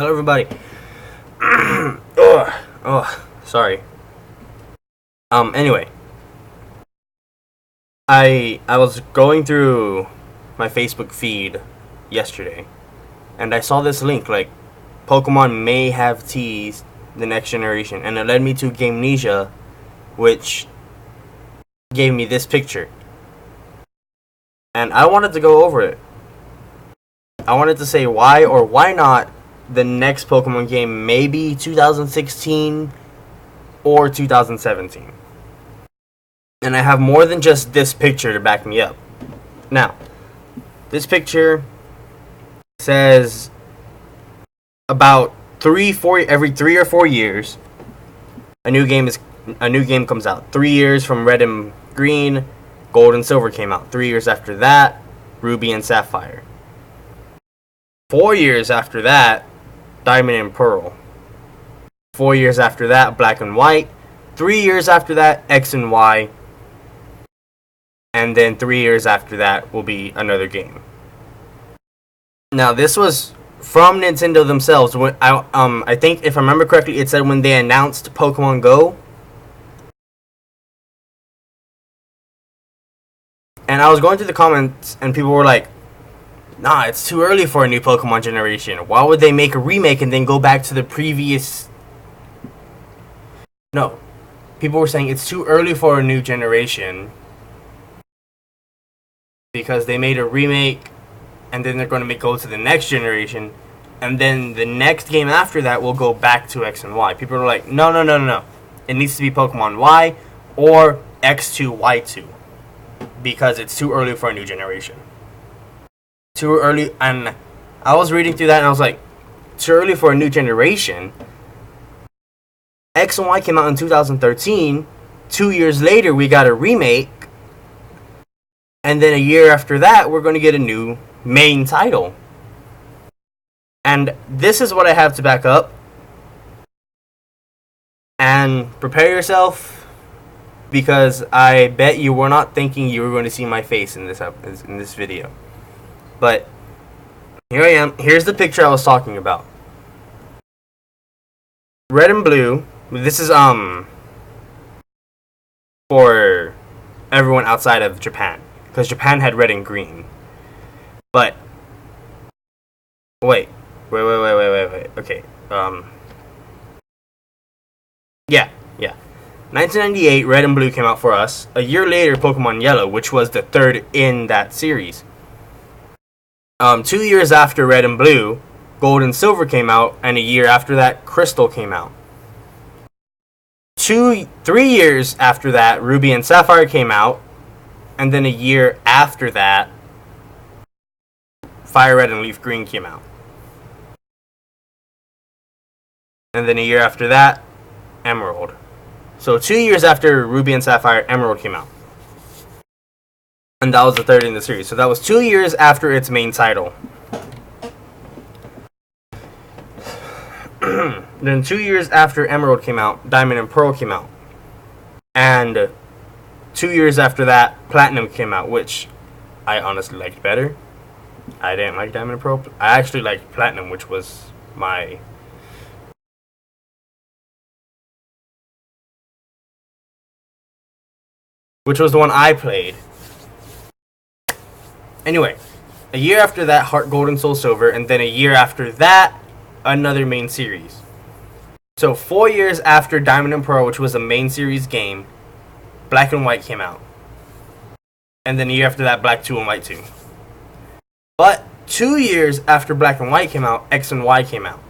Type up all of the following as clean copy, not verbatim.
Hello, everybody. Sorry. Anyway, I was going through my Facebook feed yesterday, and I saw this link like Pokemon may have teased the next generation, and it led me to Gamenesia, which gave me this picture, and I wanted to go over it. I wanted to say why or why not the next Pokemon game may be 2016 or 2017. And I have more than just this picture to back me up. Now, this picture says about every 3 or 4 years, a new game comes out. 3 years from Red and Green, Gold and Silver came out. 3 years after that, Ruby and Sapphire. 4 years after that, Diamond and Pearl. 4 years after that, Black and White. 3 years after that, X and Y. And then 3 years after that will be another game. Now, this was from Nintendo themselves. When I think, if I remember correctly, it said when they announced Pokemon Go. And I was going through the comments, and people were like, nah, it's too early for a new Pokemon generation. Why would they make a remake and then go back to the previous... No. People were saying it's too early for a new generation because they made a remake and then they're going to go to the next generation, and then the next game after that will go back to X and Y. People are like, no. It needs to be Pokemon Y or X2, Y2 because it's too early for a new generation. Too early, and I was reading through that and I was like, too early for a new generation. X and Y came out in 2013. 2 years later, we got a remake. And then a year after that, we're going to get a new main title. And this is what I have to back up. And prepare yourself, because I bet you were not thinking you were going to see my face in this video. But here I am. Here's the picture I was talking about. Red and blue. This is for everyone outside of Japan, because Japan had red and green. But wait. Okay. Yeah. 1998, Red and Blue came out for us. A year later, Pokemon Yellow, which was the third in that series. 2 years after Red and Blue, Gold and Silver came out, and a year after that, Crystal came out. 3 years after that, Ruby and Sapphire came out, and then a year after that, Fire Red and Leaf Green came out. And then a year after that, Emerald. So 2 years after Ruby and Sapphire, Emerald came out. And that was the third in the series. So that was 2 years after its main title. Then 2 years after Emerald came out, Diamond and Pearl came out. And 2 years after that, Platinum came out, which I honestly liked better. I didn't like Diamond and Pearl. I actually liked Platinum, which was my... which was the one I played. Anyway, a year after that, Heart Gold and Soul Silver, and then a year after that, another main series. So 4 years after Diamond and Pearl, which was a main series game, Black and White came out. And then a year after that, Black 2 and White 2. But 2 years after Black and White came out, X and Y came out.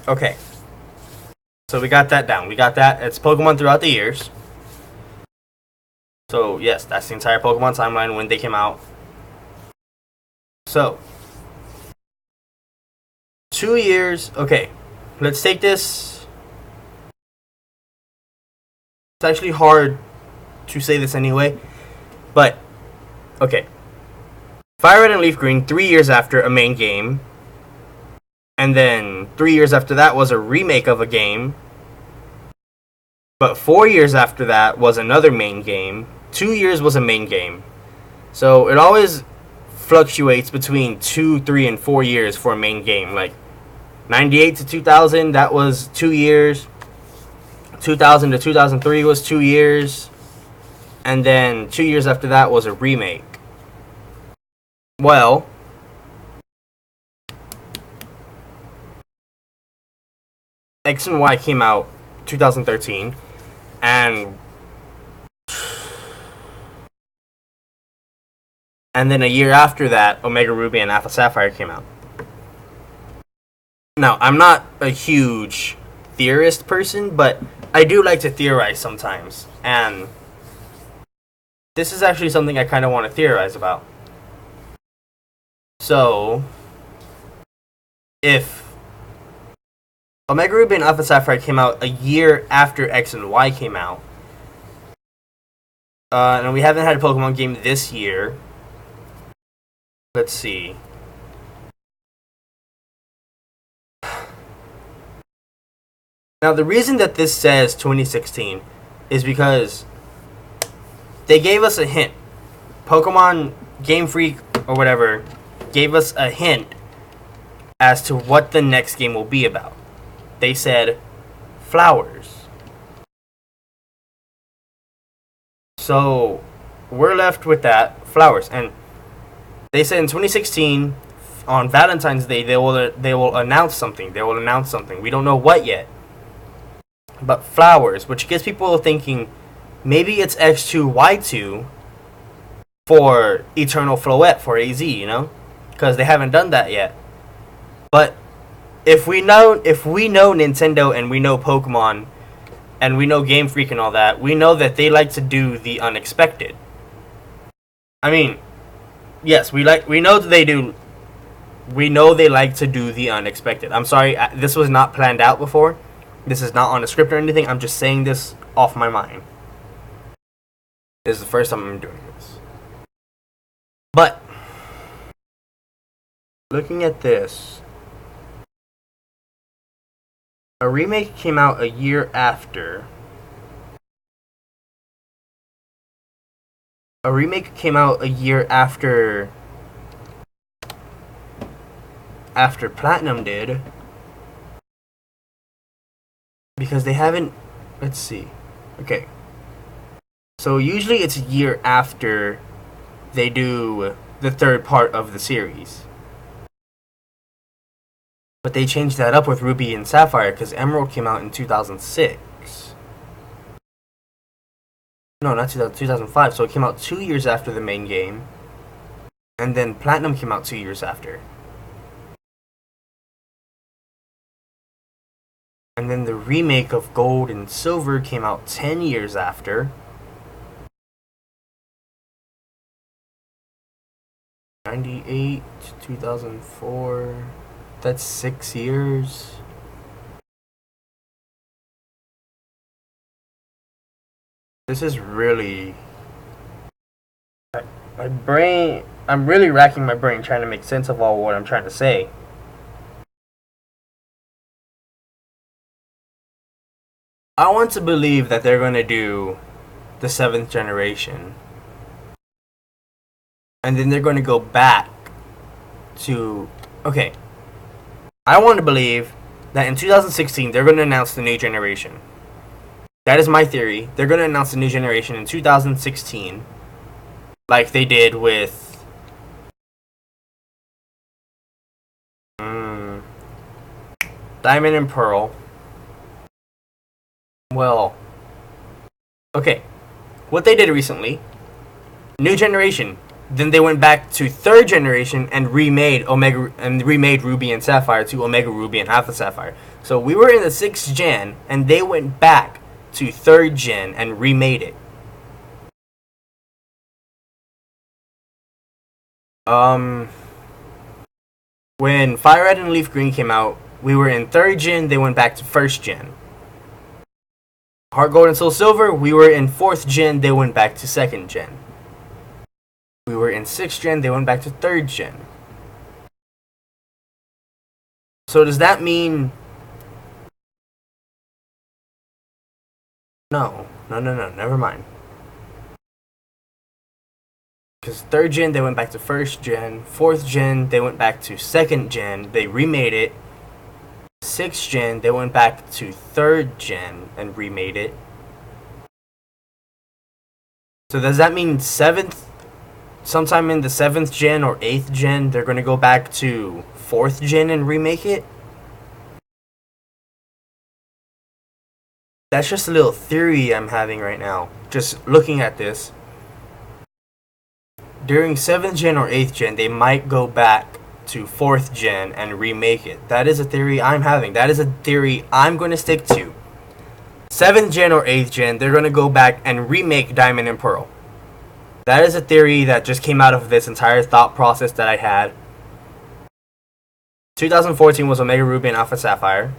Okay. So we got that down. We got that. It's Pokemon throughout the years. So, yes, that's the entire Pokemon timeline when they came out. So, 2 years. Okay, let's take this. It's actually hard to say this anyway. But, okay. Fire Red and Leaf Green, 3 years after a main game. And then 3 years after that was a remake of a game. But 4 years after that was another main game. 2 years was a main game. So it always fluctuates between 2, 3, and 4 years for a main game. Like 98 to 2000, that was 2 years. 2000 to 2003 was 2 years. And then 2 years after that was a remake. Well, X and Y came out 2013, and then a year after that, Omega Ruby and Alpha Sapphire came out. Now, I'm not a huge theorist person, but I do like to theorize sometimes, and this is actually something I kind of want to theorize about. So, if Omega Ruby and Alpha Sapphire came out a year after X and Y came out, and we haven't had a Pokemon game this year, let's see. Now, the reason that this says 2016 is because they gave us a hint. Pokemon Game Freak or whatever gave us a hint as to what the next game will be about. They said flowers. So we're left with that, flowers. And they said in 2016 on Valentine's Day they will announce something. They will announce something. We don't know what yet. But flowers, which gets people thinking maybe it's X2 Y2 for Eternal Floette for AZ, you know? Because they haven't done that yet. But if we know Nintendo and we know Pokemon and we know Game Freak and all that, we know that they like to do the unexpected. I mean, yes, we know they like to do the unexpected. I'm sorry, this was not planned out before. This is not on a script or anything. I'm just saying this off my mind. This is the first time I'm doing this. But looking at this, a remake came out a year after. A remake came out a year after Platinum did. Because they haven't, let's see. Okay. So usually it's a year after they do the third part of the series. But they changed that up with Ruby and Sapphire because Emerald came out in 2006. No, not 2005. So it came out 2 years after the main game. And then Platinum came out 2 years after. And then the remake of Gold and Silver came out 10 years after. 98 to 2004. That's 6 years. This is really... My brain... I'm really racking my brain trying to make sense of all what I'm trying to say. I want to believe that they're going to do the 7th generation. And then they're going to go back to... Okay. I want to believe that in 2016 they're going to announce the new generation. That is my theory. They're going to announce the new generation in 2016. Like they did with... Diamond and Pearl. Well, okay. What they did recently, new generation. Then they went back to 3rd generation and remade Ruby and Sapphire to Omega Ruby and Alpha Sapphire. So we were in the 6th gen, and they went back to 3rd gen and remade it. When Fire Red and Leaf Green came out, we were in 3rd gen. They went back to 1st gen. Heart Gold and Soul Silver, we were in 4th gen, they went back to 2nd gen. We were in 6th gen, they went back to 3rd gen. So does that mean... No, never mind. Because 3rd gen, they went back to 1st gen. 4th gen, they went back to 2nd gen. They remade it. 6th gen, they went back to 3rd gen and remade it. So does that mean 7th, sometime in the 7th gen or 8th gen, they're going to go back to 4th gen and remake it? That's just a little theory I'm having right now, just looking at this. During 7th gen or 8th gen, they might go back to 4th gen and remake it. That is a theory I'm having. That is a theory I'm going to stick to. 7th gen or 8th gen, they're going to go back and remake Diamond and Pearl. That is a theory that just came out of this entire thought process that I had. 2014 was Omega Ruby and Alpha Sapphire.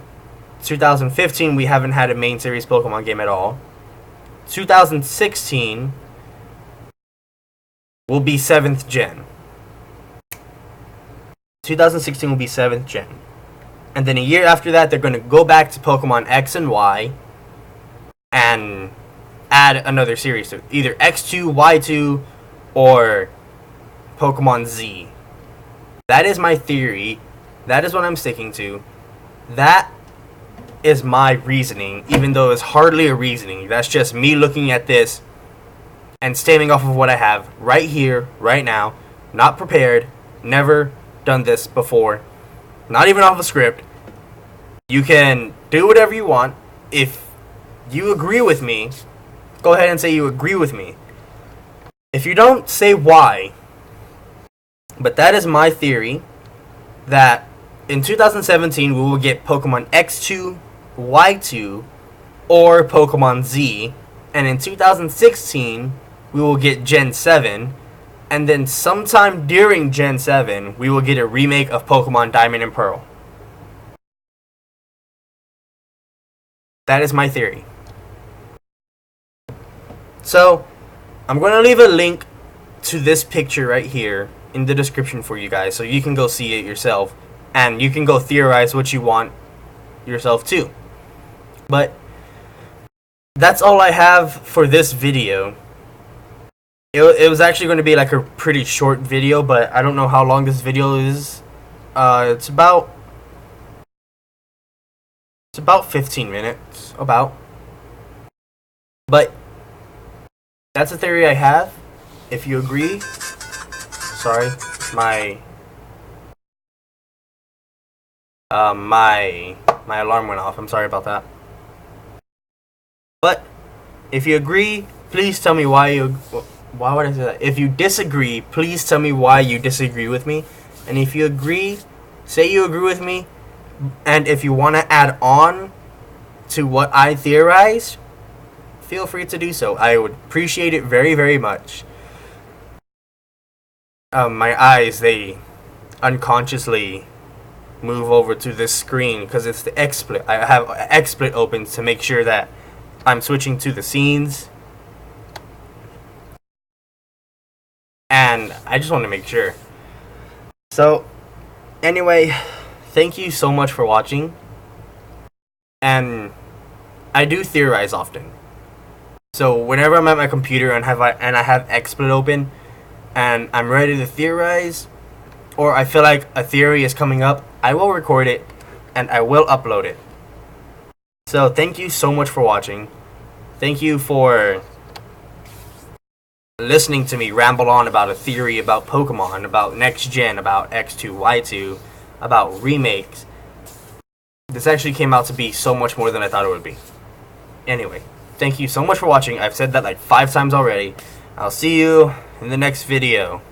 2015, we haven't had a main series Pokemon game at all. 2016 will be 7th gen. 2016 will be 7th gen. And then a year after that, they're going to go back to Pokemon X and Y and add another series to it. Either X2, Y2, or Pokemon Z. That is my theory. That is what I'm sticking to. That is my reasoning, even though it's hardly a reasoning. That's just me looking at this and stemming off of what I have right here, right now. Not prepared. Never done this before. Not even off a script. You can do whatever you want. If you agree with me, go ahead and say you agree with me. If you don't, say why. But that is my theory, that in 2017 we will get Pokemon X2, Y2, or Pokemon Z. And in 2016 we will get Gen 7. And then sometime during Gen 7 we will get a remake of Pokemon Diamond and Pearl. That is my theory. So, I'm going to leave a link to this picture right here in the description for you guys, so you can go see it yourself, and you can go theorize what you want yourself too. But that's all I have for this video. It was actually going to be like a pretty short video, but I don't know how long this video is. It's about 15 minutes, about. But that's a theory I have. If you agree, sorry, my alarm went off. I'm sorry about that. But if you agree, please tell me why you. Why would I say that? If you disagree, please tell me why you disagree with me. And if you agree, say you agree with me. And if you want to add on to what I theorize, feel free to do so. I would appreciate it very, very much. My eyes, they unconsciously move over to this screen because it's the XSplit. I have XSplit open to make sure that I'm switching to the scenes. And I just want to make sure. So, anyway, thank you so much for watching. And I do theorize often. So whenever I'm at my computer and I have XSplit open and I'm ready to theorize, or I feel like a theory is coming up, I will record it and I will upload it. So thank you so much for watching. Thank you for listening to me ramble on about a theory about Pokemon, about next gen, about X2, Y2, about remakes. This actually came out to be so much more than I thought it would be. Anyway, thank you so much for watching. I've said that like 5 times already. I'll see you in the next video.